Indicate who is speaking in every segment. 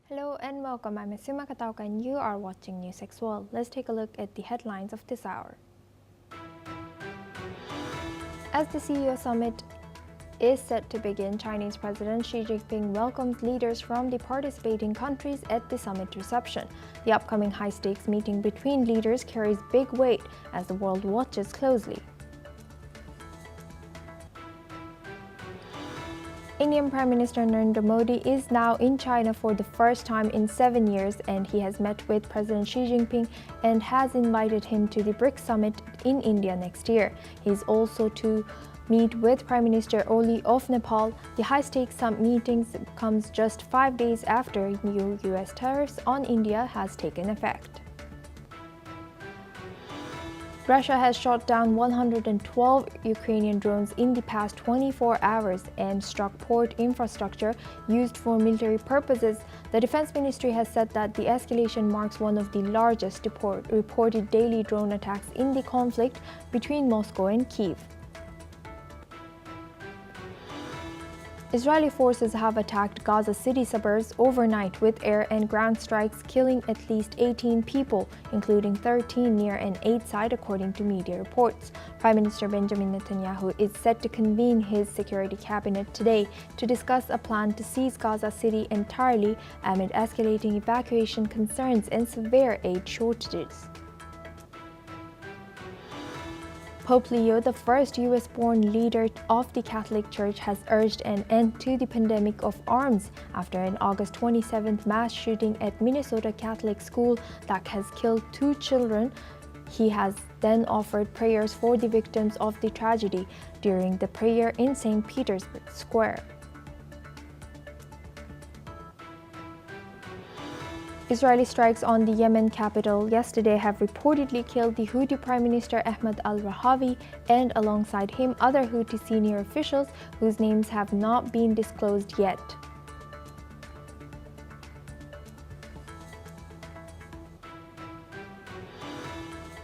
Speaker 1: Hello and welcome. I'm Asuma Katauka and you are watching NewsX World. Let's take a look at the headlines of this hour. As the SCO Summit is set to begin, Chinese President Xi Jinping welcomes leaders from the participating countries at the summit reception. The upcoming high-stakes meeting between leaders carries big weight as the world watches closely. Indian Prime Minister Narendra Modi is now in China for the first time in 7 years, and he has met with President Xi Jinping and has invited him to the BRICS summit in India next year. He is also to meet with Prime Minister Oli of Nepal. The high-stakes summit meetings comes just 5 days after new US tariffs on India has taken effect. Russia has shot down 112 Ukrainian drones in the past 24 hours and struck port infrastructure used for military purposes. The Defense Ministry has said that the escalation marks one of the largest reported daily drone attacks in the conflict between Moscow and Kyiv. Israeli forces have attacked Gaza City suburbs overnight with air and ground strikes, killing at least 18 people, including 13 near an aid site, according to media reports. Prime Minister Benjamin Netanyahu is set to convene his security cabinet today to discuss a plan to seize Gaza City entirely amid escalating evacuation concerns and severe aid shortages. Pope Leo, the first US-born leader of the Catholic Church, has urged an end to the pandemic of arms after an August 27th mass shooting at Minnesota Catholic School that has killed 2 children. He has then offered prayers for the victims of the tragedy during the prayer in St. Petersburg Square. Israeli strikes on the Yemen capital yesterday have reportedly killed the Houthi Prime Minister Ahmed al-Rahavi and alongside him other Houthi senior officials whose names have not been disclosed yet.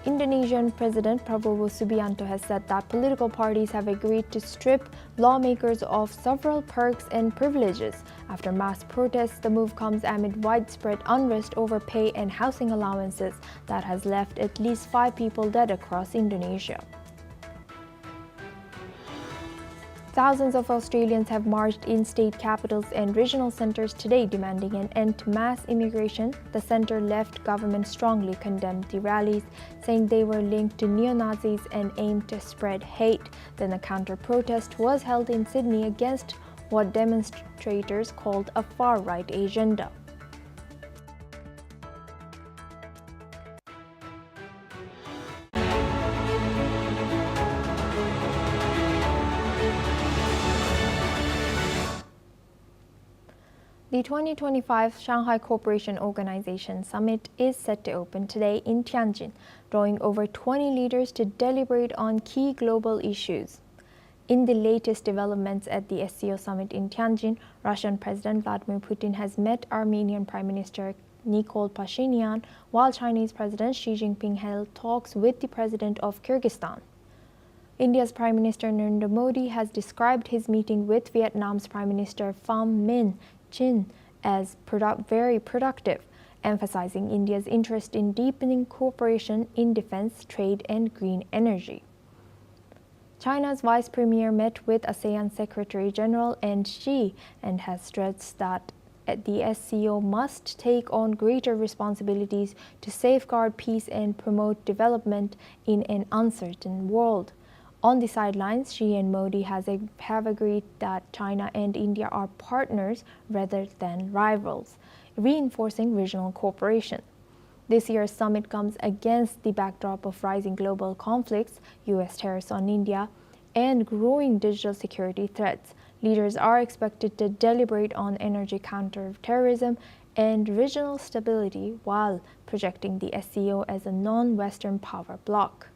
Speaker 1: Indonesian President Prabowo Subianto has said that political parties have agreed to strip lawmakers of several perks and privileges. After mass protests, the move comes amid widespread unrest over pay and housing allowances that has left at least 5 people dead across Indonesia. Thousands of Australians have marched in state capitals and regional centres today demanding an end to mass immigration. The centre-left government strongly condemned the rallies, saying they were linked to neo-Nazis and aimed to spread hate. Then a counter-protest was held in Sydney against what demonstrators called a far-right agenda. The 2025 Shanghai Cooperation Organization Summit is set to open today in Tianjin, drawing over 20 leaders to deliberate on key global issues. In the latest developments at the SCO Summit in Tianjin, Russian President Vladimir Putin has met Armenian Prime Minister Nikol Pashinyan, while Chinese President Xi Jinping held talks with the President of Kyrgyzstan. India's Prime Minister Narendra Modi has described his meeting with Vietnam's Prime Minister Pham Minh Chinh as very productive, emphasizing India's interest in deepening cooperation in defense, trade, and green energy. China's Vice Premier met with ASEAN Secretary General and Xi and has stressed that the SCO must take on greater responsibilities to safeguard peace and promote development in an uncertain world. On the sidelines, Xi and Modi have agreed that China and India are partners rather than rivals, reinforcing regional cooperation. This year's summit comes against the backdrop of rising global conflicts, US tariffs on India, and growing digital security threats. Leaders are expected to deliberate on energy counterterrorism and regional stability while projecting the SCO as a non-Western power bloc.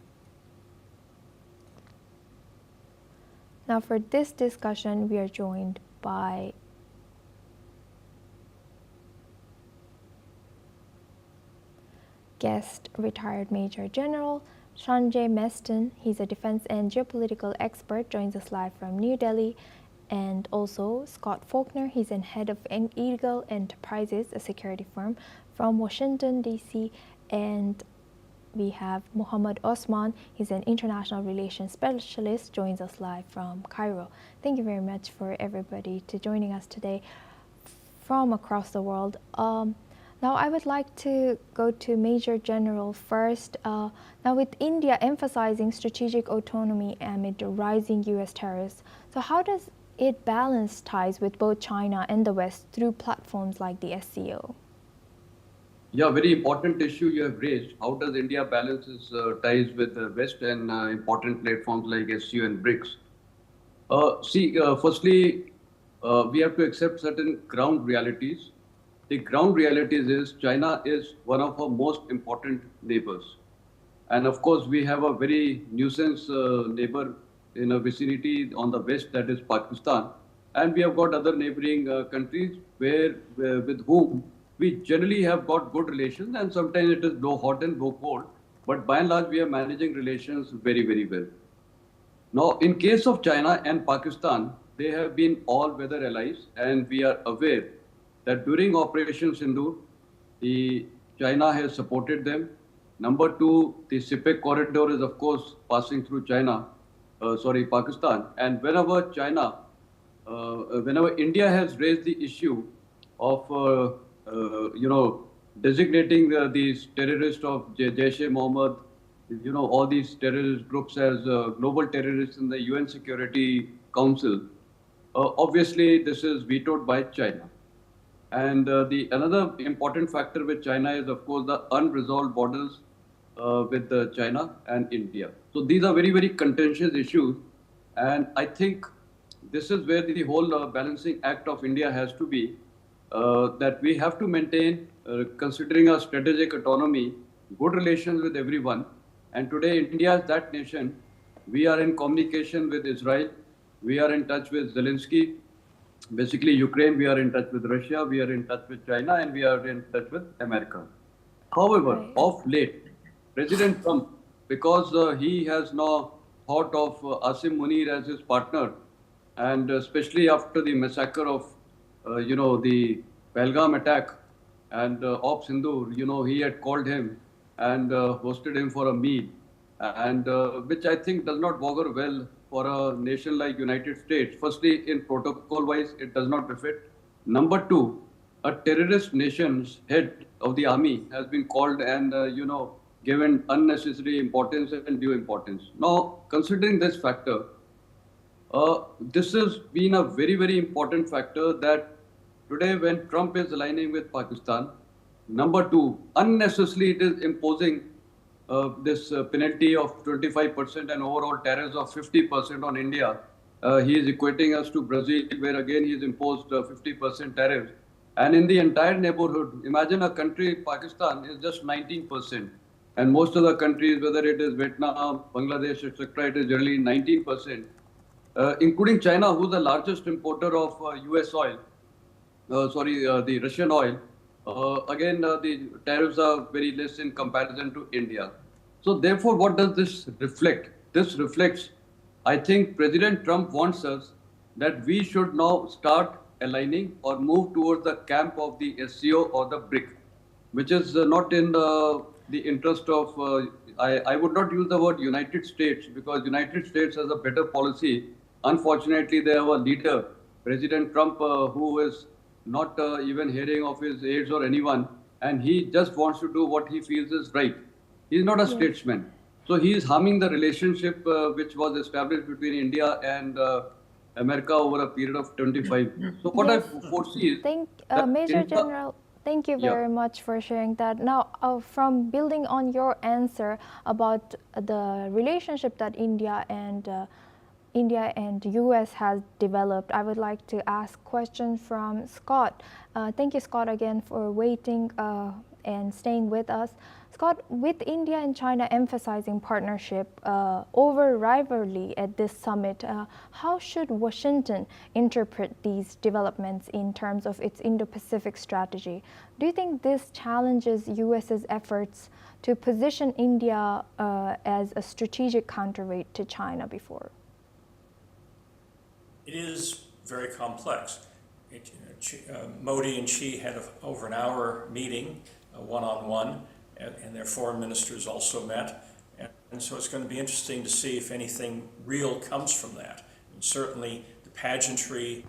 Speaker 1: Now for this discussion, we are joined by guest retired Major General Sanjay Meston. He's a defense and geopolitical expert, joins us live from New Delhi. And also Scott Faulkner, he's an head of Eagle Enterprises, a security firm from Washington, D.C. And we have Muhammad Osman, he's an international relations specialist, joins us live from Cairo. Thank you very much for everybody to joining us today from across the world. Now I would like to go to Major General first. Now with India emphasizing strategic autonomy amid rising US tariffs, so how does it balance ties with both China and the West through platforms like the SCO?
Speaker 2: Yeah, very important issue you have raised. How does India balance its ties with the West and important platforms like SCO and BRICS? Firstly, we have to accept certain ground realities. The ground realities is China is one of our most important neighbors. And of course, we have a very nuisance neighbor in a vicinity on the west, that is Pakistan. And we have got other neighboring countries with whom we generally have got good relations, and sometimes it is blow hot and blow cold. But by and large, we are managing relations very, very well. Now, in case of China and Pakistan, they have been all-weather allies, and we are aware that during Operation Sindoor, China has supported them. Number two, the CPEC corridor is, of course, passing through Pakistan. And whenever India has raised the issue of, designating these terrorists of Jaish-e-Mohammed, all these terrorist groups as global terrorists in the UN Security Council, obviously this is vetoed by China. And another important factor with China is, of course, the unresolved borders with China and India. So these are very, very contentious issues. And I think this is where the whole balancing act of India has to be, that we have to maintain, considering our strategic autonomy, good relations with everyone. And today, India is that nation. We are in communication with Israel. We are in touch with Zelensky. Basically, Ukraine, we are in touch with Russia, we are in touch with China, and we are in touch with America. However, of late, President Trump, because he has now thought of Asim Munir as his partner, and especially after the massacre of, the Pahalgam attack and Op Sindoor, he had called him and hosted him for a meal, and which I think does not augur well for a nation like United States. Firstly, in protocol-wise, it does not befit. Number two, a terrorist nation's head of the army has been called and, given unnecessary importance and due importance. Now, considering this factor, this has been a very, very important factor that today when Trump is aligning with Pakistan, number two, unnecessarily it is imposing this penalty of 25% and overall tariffs of 50% on India. He is equating us to Brazil, where again he has imposed 50% tariffs. And in the entire neighborhood, imagine a country, Pakistan, is just 19%. And most of the countries, whether it is Vietnam, Bangladesh, etc., it is generally 19%. Including China, who is the largest importer of US oil, the Russian oil. Again, the tariffs are very less in comparison to India. So therefore, what does this reflect? This reflects, I think President Trump wants us that we should now start aligning or move towards the camp of the SCO or the BRIC, which is not in the interest of, I would not use the word United States, because United States has a better policy. Unfortunately, they have a leader, President Trump, who is not even hearing of his aides or anyone, and he just wants to do what he feels is right. He is not a statesman. So he is harming the relationship which was established between India and America over a period of 25 years. So what I foresee is
Speaker 1: Major General, thank you very much for sharing that. Now, from building on your answer about the relationship that India and US has developed, I would like to ask questions from Scott. Thank you, Scott, again for waiting and staying with us. Scott, with India and China emphasizing partnership over rivalry at this summit, how should Washington interpret these developments in terms of its Indo-Pacific strategy? Do you think this challenges US's efforts to position India as a strategic counterweight to China before?
Speaker 3: It is very complex. Modi and Xi had over an hour meeting, one-on-one, and their foreign ministers also met. And so it's going to be interesting to see if anything real comes from that. And certainly the pageantry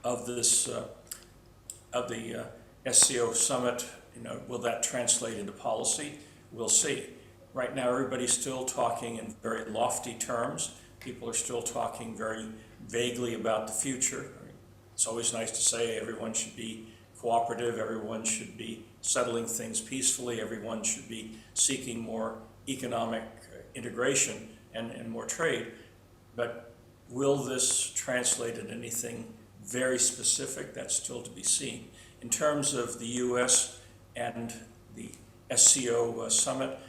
Speaker 3: of this, of the SCO Summit, will that translate into policy? We'll see. Right now, everybody's still talking in very lofty terms. People are still talking very vaguely about the future. It's always nice to say everyone should be cooperative, everyone should be settling things peacefully, everyone should be seeking more economic integration and more trade. But will this translate into anything very specific? That's still to be seen. In terms of the U.S. and the SCO Summit,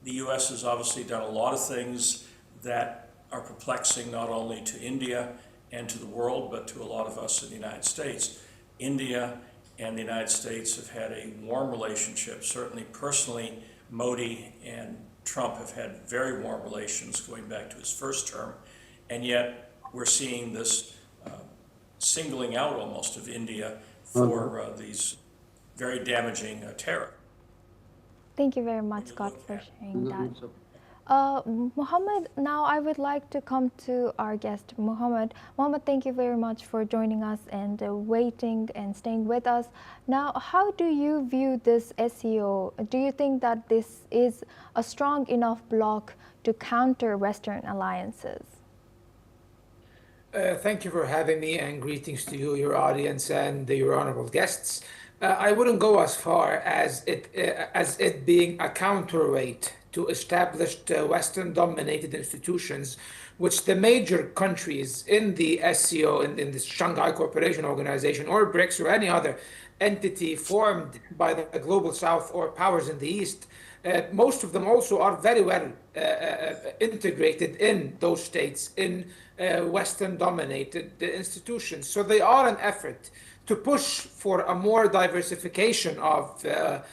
Speaker 3: the U.S. has obviously done a lot of things that are perplexing not only to India and to the world, but to a lot of us in the United States. India and the United States have had a warm relationship. Certainly personally, Modi and Trump have had very warm relations going back to his first term, and yet we're seeing this singling out almost of India for these very damaging tariffs.
Speaker 1: Thank you very much, Scott, for sharing that. Mohammed, now I would like to come to our guest, Mohammed. Mohammed, thank you very much for joining us and waiting and staying with us. Now, how do you view this SCO? Do you think that this is a strong enough bloc to counter Western alliances?
Speaker 4: Thank you for having me, and greetings to you, your audience, and your honorable guests. I wouldn't go as far as it being a counterweight to established Western-dominated institutions, which the major countries in the SCO, in the Shanghai Cooperation Organization, or BRICS, or any other entity formed by the Global South or powers in the East, most of them also are very well integrated in those states in Western-dominated institutions. So they are an effort to push for a more diversification of the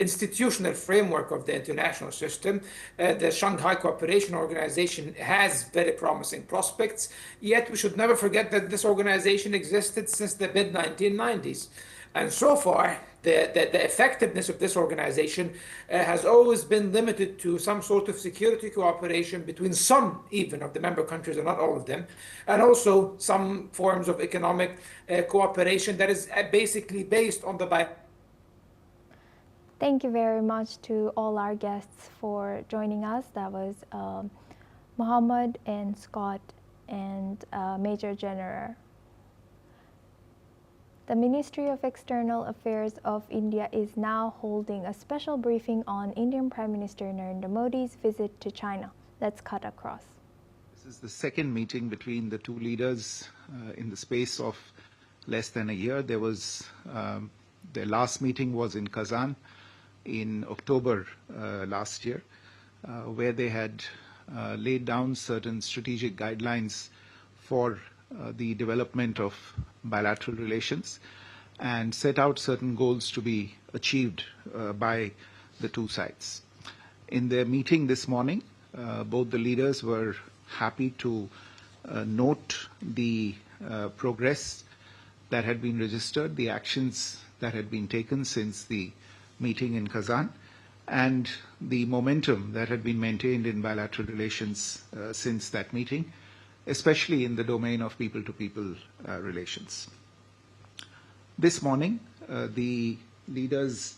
Speaker 4: institutional framework of the international system. The Shanghai Cooperation Organization has very promising prospects, yet we should never forget that this organization existed since the mid-1990s. And so far, the effectiveness of this organization has always been limited to some sort of security cooperation between some even of the member countries, and not all of them, and also some forms of economic cooperation that is basically based on the
Speaker 1: Thank you very much to all our guests for joining us. That was Mohammed and Scott and Major General. The Ministry of External Affairs of India is now holding a special briefing on Indian Prime Minister Narendra Modi's visit to China. Let's cut across.
Speaker 5: This is the second meeting between the two leaders in the space of less than a year. There was their last meeting was in Kazan in October last year, where they had laid down certain strategic guidelines for the development of bilateral relations and set out certain goals to be achieved by the two sides. In their meeting this morning, both the leaders were happy to note the progress that had been registered, the actions that had been taken since the meeting in Kazan, and the momentum that had been maintained in bilateral relations since that meeting, especially in the domain of people-to-people relations. This morning, the leaders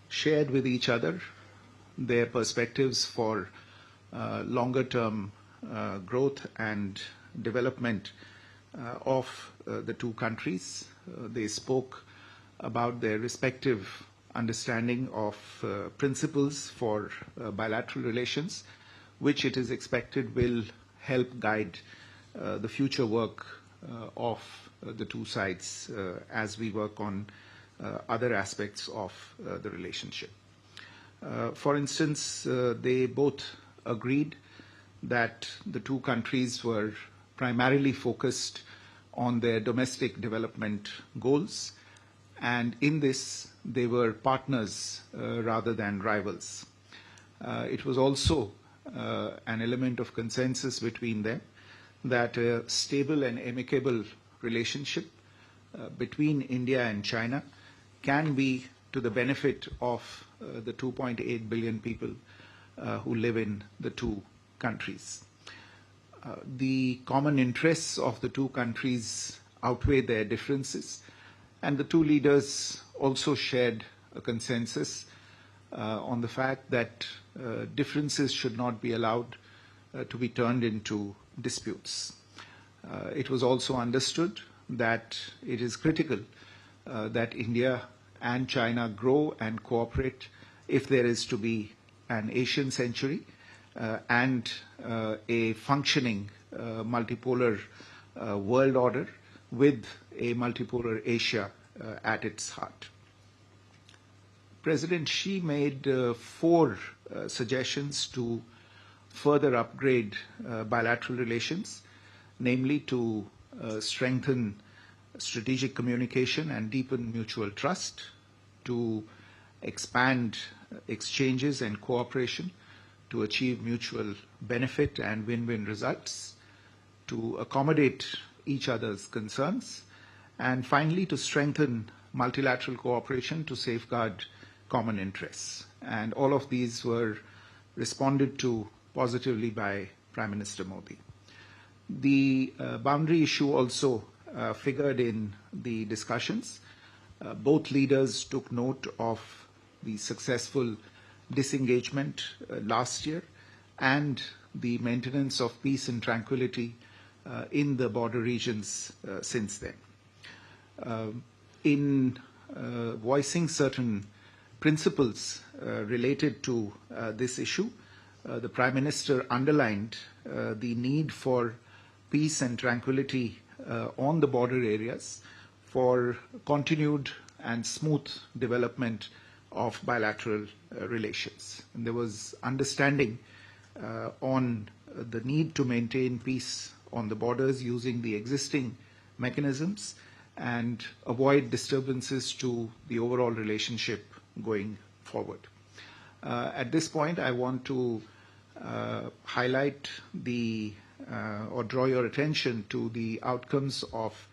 Speaker 5: shared with each other their perspectives for longer-term growth and development of the two countries. They spoke about their respective understanding of principles for bilateral relations, which it is expected will help guide the future work of the two sides as we work on other aspects of the relationship. For instance, they both agreed that the two countries were primarily focused on their domestic development goals, and in this they were partners rather than rivals. It was also an element of consensus between them that a stable and amicable relationship between India and China can be to the benefit of the 2.8 billion people who live in the two countries. The common interests of the two countries outweigh their differences, and the two leaders also shared a consensus on the fact that differences should not be allowed to be turned into disputes. It was also understood that it is critical that India and China grow and cooperate if there is to be an Asian century and a functioning multipolar world order with a multipolar Asia at its heart. President Xi made 4 suggestions to further upgrade bilateral relations, namely to strengthen strategic communication and deepen mutual trust, to expand exchanges and cooperation to achieve mutual benefit and win-win results, to accommodate each other's concerns, and finally to strengthen multilateral cooperation to safeguard common interests. And all of these were responded to positively by Prime Minister Modi. The boundary issue also figured in the discussions. Both leaders took note of the successful disengagement last year and the maintenance of peace and tranquility in the border regions since then. In voicing certain principles related to this issue, the Prime Minister underlined the need for peace and tranquility on the border areas for continued and smooth development of bilateral relations. And there was understanding on the need to maintain peace on the borders using the existing mechanisms and avoid disturbances to the overall relationship going forward. At this point, I want to highlight the or draw your attention to the outcomes of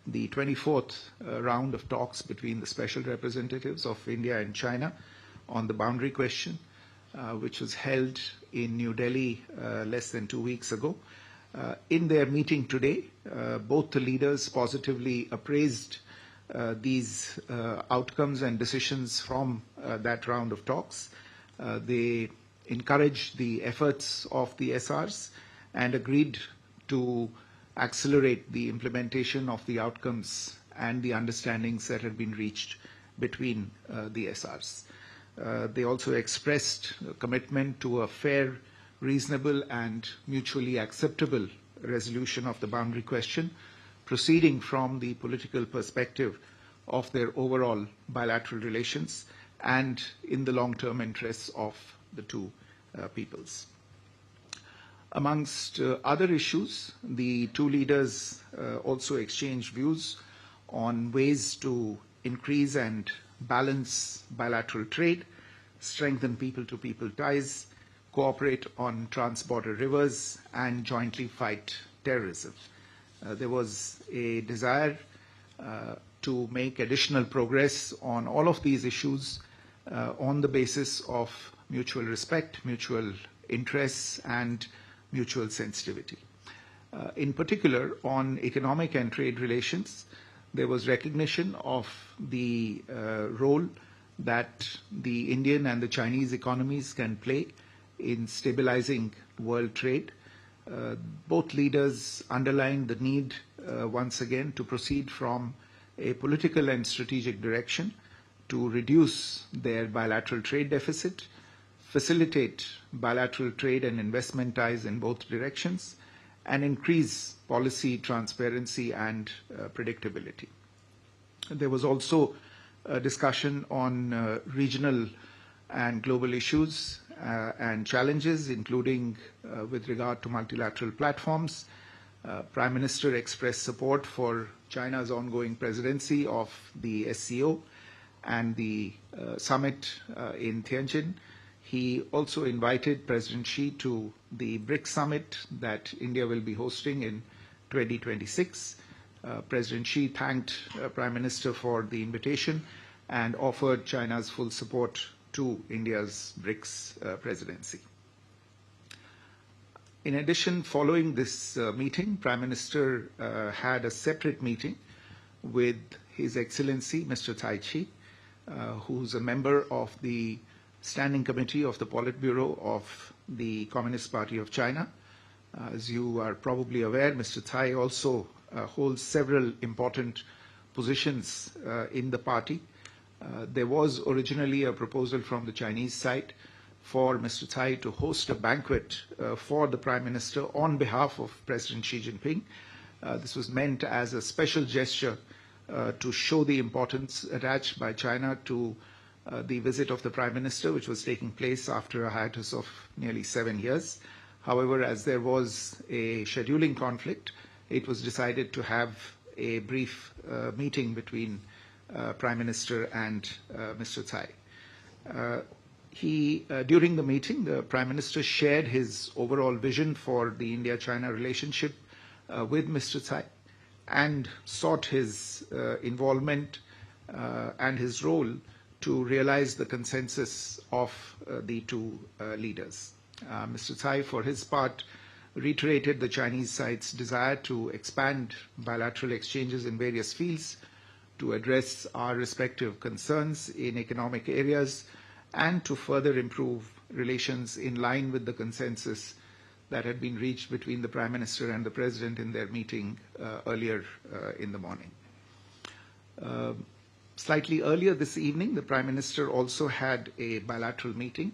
Speaker 5: the 24th round of talks between the special representatives of India and China on the boundary question, which was held in New Delhi less than 2 weeks ago. In their meeting today, both the leaders positively appraised these outcomes and decisions from that round of talks. They encouraged the efforts of the SRs and agreed to accelerate the implementation of the outcomes and the understandings that had been reached between the SRs. They also expressed a commitment to a fair, reasonable and mutually acceptable resolution of the boundary question, proceeding from the political perspective of their overall bilateral relations and in the long-term interests of the two peoples. Amongst other issues, the two leaders also exchanged views on ways to increase and balance bilateral trade, strengthen people-to-people ties, cooperate on trans-border rivers, and jointly fight terrorism. There was a desire to make additional progress on all of these issues on the basis of mutual respect, mutual interests, and mutual sensitivity. In particular, on economic and trade relations, there was recognition of the role that the Indian and the Chinese economies can play in stabilizing world trade. Both leaders underlined the need once again to proceed from a political and strategic direction to reduce their bilateral trade deficit, facilitate bilateral trade and investment ties in both directions, and increase policy transparency and predictability. There was also a discussion on regional and global issues and challenges, including with regard to multilateral platforms. Prime Minister expressed support for China's ongoing presidency of the SCO and the summit in Tianjin. He also invited President Xi to the BRICS summit that India will be hosting in 2026. President Xi thanked Prime Minister for the invitation and offered China's full support to India's BRICS presidency. In addition, following this meeting, Prime Minister had a separate meeting with His Excellency Mr. Tai Chi, who's a member of the Standing Committee of the Politburo of the Communist Party of China. As you are probably aware, Mr. Tai also holds several important positions in the party. There was originally a proposal from the Chinese side for Mr. Tai to host a banquet for the Prime Minister on behalf of President Xi Jinping. This was meant as a special gesture to show the importance attached by China to the visit of the Prime Minister, which was taking place after a hiatus of nearly 7 years. However, as there was a scheduling conflict, it was decided to have a brief meeting between Prime Minister and Mr. Tai. During the meeting, the Prime Minister shared his overall vision for the India-China relationship with Mr. Tai and sought his involvement and his role to realize the consensus of the two leaders. Mr. Tai, for his part, reiterated the Chinese side's desire to expand bilateral exchanges in various fields to address our respective concerns in economic areas and to further improve relations in line with the consensus that had been reached between the Prime Minister and the President in their meeting earlier in the morning. Slightly earlier this evening, the Prime Minister also had a bilateral meeting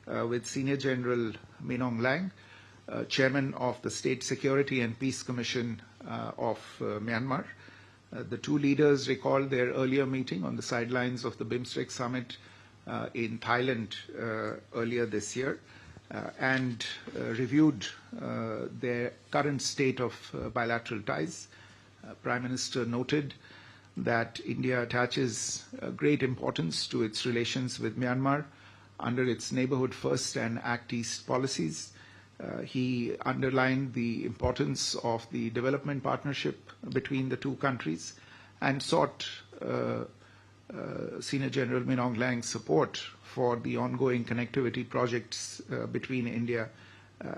Speaker 5: with Senior General Min Aung Hlaing, Chairman of the State Security and Peace Commission of Myanmar. The two leaders recalled their earlier meeting on the sidelines of the BIMSTEC summit in Thailand earlier this year and reviewed their current state of bilateral ties. Prime Minister noted that India attaches great importance to its relations with Myanmar under its Neighbourhood First and Act East policies. He underlined the importance of the development partnership between the two countries and sought Senior General Min Aung Hlaing's support for the ongoing connectivity projects between India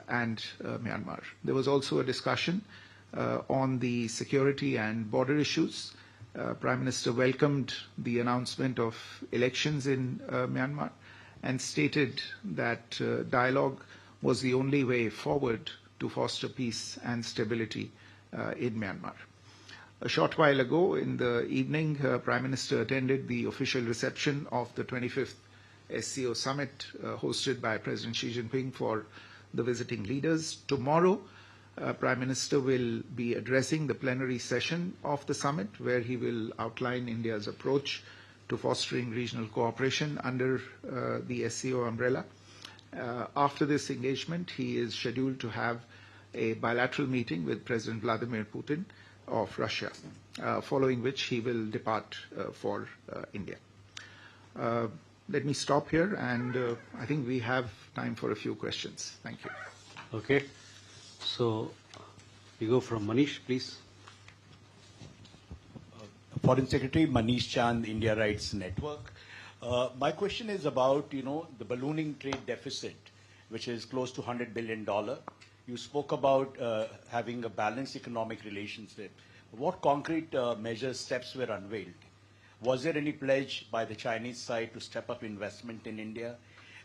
Speaker 5: and Myanmar. There was also a discussion on the security and border issues. Prime Minister welcomed the announcement of elections in Myanmar and stated that dialogue was the only way forward to foster peace and stability in Myanmar. A short while ago in the evening, Prime Minister attended the official reception of the 25th SCO Summit hosted by President Xi Jinping for the visiting leaders. Tomorrow, Prime Minister will be addressing the plenary session of the summit, where he will outline India's approach to fostering regional cooperation under the SCO umbrella. After this engagement, he is scheduled to have a bilateral meeting with President Vladimir Putin of Russia, following which he will depart for India. Let me stop here, and I think we have time for a few questions. Thank you.
Speaker 6: Okay. So we go from Manish, please.
Speaker 7: Foreign Secretary Manish Chand, India Rights Network. My question is about, the ballooning trade deficit, which is close to $100 billion. You spoke about having a balanced economic relationship. What concrete measures, steps were unveiled? Was there any pledge by the Chinese side to step up investment in India?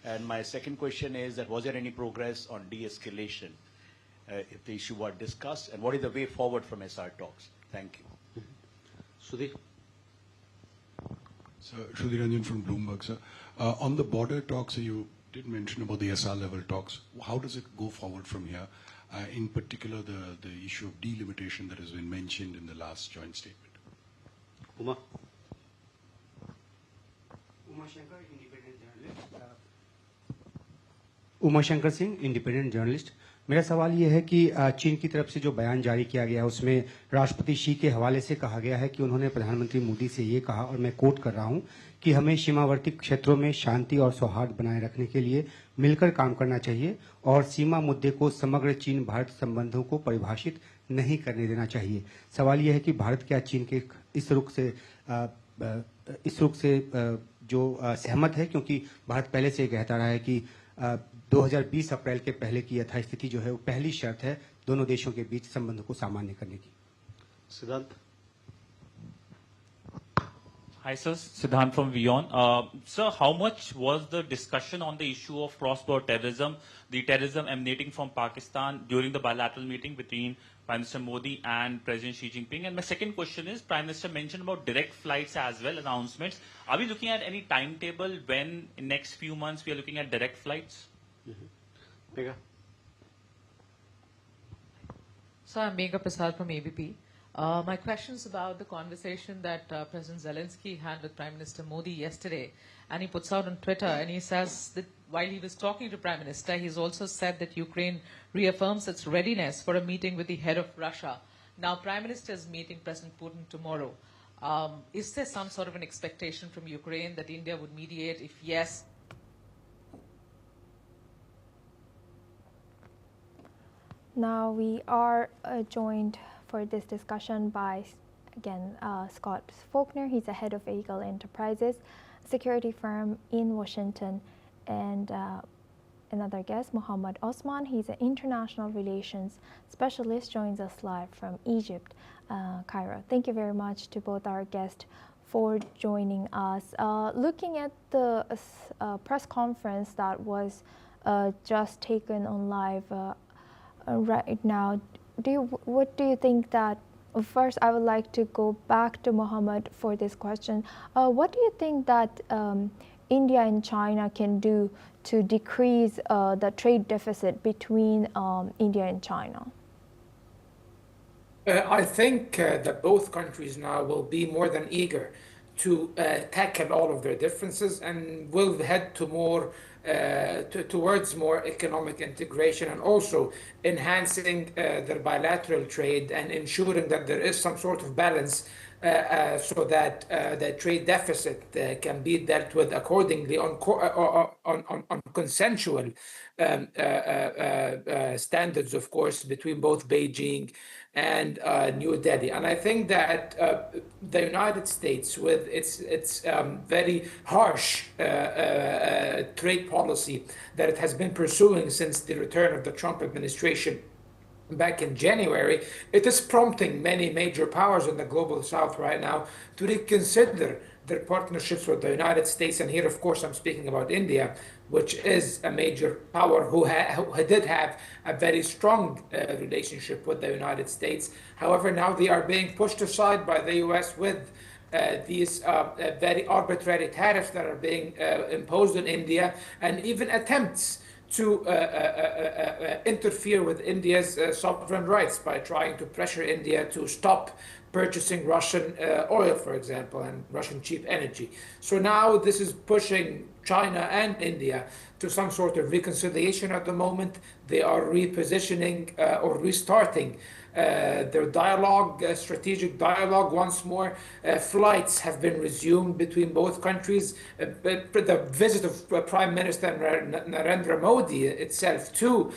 Speaker 7: And my second question is that was there any progress on de-escalation if the issue were discussed? And what is the way forward from SR talks? Thank you.
Speaker 6: Sudhir.
Speaker 8: So, Sudhir Ranjan from Bloomberg, sir. On the border talks, you did mention about the SR level talks. How does it go forward from here? In particular, the issue of delimitation that has been mentioned in the last joint statement.
Speaker 6: Uma.
Speaker 9: Uma Shankar Singh, independent journalist. मेरा सवाल ये है कि चीन की तरफ से जो बयान जारी किया गया उसमें राष्ट्रपति शी के हवाले से कहा गया है कि उन्होंने प्रधानमंत्री मोदी से ये कहा, और मैं कोट कर रहा हूं, कि हमें सीमावर्ती क्षेत्रों में शांति और सौहार्द बनाए रखने के लिए मिलकर काम करना चाहिए और सीमा मुद्दे को समग्र चीन भारत संबंधों को परिभाषित नहीं करने देना चाहिए। सवाल यह है कि भारत क्या चीन के इस रुख से जो सहमत है, क्योंकि भारत पहले से कहता रहा है कि 2020 अप्रैल के पहले की यथास्थिति जो है वो पहली शर्त है दोनों देशों के बीच संबंधों को सामान्य करने की।
Speaker 6: सिद्धांत।
Speaker 10: Hi, sir. Siddhant from Vion. Sir, how much was the discussion on the issue of cross-border terrorism, the terrorism emanating from Pakistan during the bilateral meeting between Prime Minister Modi and President Xi Jinping? And my second question is, Prime Minister mentioned about direct flights as well, announcements. Are we looking at any timetable when in next few months we are looking at direct flights?
Speaker 6: Megha.
Speaker 11: So I'm Megha Prasad from ABP. My question is about the conversation that President Zelensky had with Prime Minister Modi yesterday. And he puts out on Twitter and he says that while he was talking to Prime Minister, he's also said that Ukraine reaffirms its readiness for a meeting with the head of Russia. Now, Prime Minister is meeting President Putin tomorrow. Is there some sort of an expectation from Ukraine that India would mediate? If yes,
Speaker 1: Now we are joined for this discussion by, again, Scott Faulkner. He's the head of Eagle Enterprises, a security firm in Washington, and another guest, Mohammed Osman. He's an international relations specialist, joins us live from Egypt, Cairo. Thank you very much to both our guests for joining us. Looking at the press conference that was just taken on live right now, what do you think that, first I would like to go back to Mohammed for this question. What do you think that India and China can do to decrease the trade deficit between India and China?
Speaker 4: I think that both countries now will be more than eager to tackle all of their differences and will head to more towards more economic integration and also enhancing their bilateral trade and ensuring that there is some sort of balance so that the trade deficit can be dealt with accordingly on consensual standards, of course, between both Beijing and New Delhi. And I think that the United States, with its very harsh trade policy that it has been pursuing since the return of the Trump administration back in January, it is prompting many major powers in the global south right now to reconsider their partnerships with the United States. And here, of course, I'm speaking about India, which is a major power who did have a very strong relationship with the United States. However, now they are being pushed aside by the US with these very arbitrary tariffs that are being imposed on India, and even attempts to interfere with India's sovereign rights by trying to pressure India to stop purchasing Russian oil, for example, and Russian cheap energy. So now this is pushing China and India to some sort of reconciliation at the moment. They are repositioning or restarting their dialogue, strategic dialogue once more. Flights have been resumed between both countries. The visit of Prime Minister Narendra Modi itself to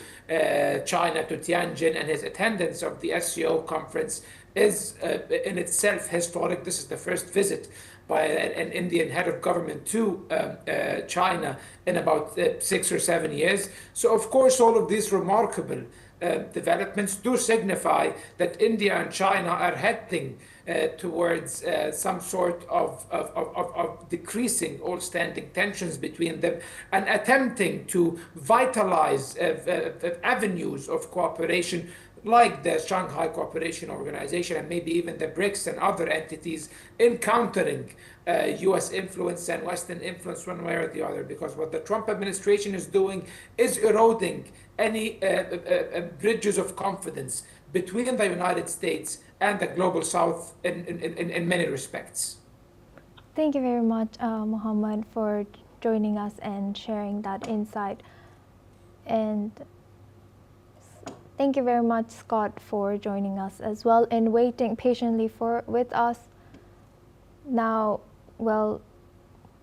Speaker 4: China, to Tianjin, and his attendance of the SCO conference is in itself historic. This is the first visit by an Indian head of government to China in about 6 or 7 years. So, of course, all of these remarkable developments do signify that India and China are heading towards some sort of decreasing all standing tensions between them and attempting to vitalize avenues of cooperation like the Shanghai Cooperation Organization and maybe even the BRICS and other entities in countering US influence and Western influence one way or the other, because what the Trump administration is doing is eroding any bridges of confidence between the United States and the global South in many respects.
Speaker 1: Thank you very much, Mohammed, for joining us and sharing that insight. And Thank you very much, Scott, for joining us as well and waiting patiently with us. Now, well,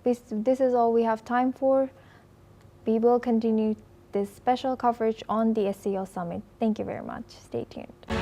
Speaker 1: this is all we have time for. We will continue this special coverage on the SCO Summit. Thank you very much. Stay tuned.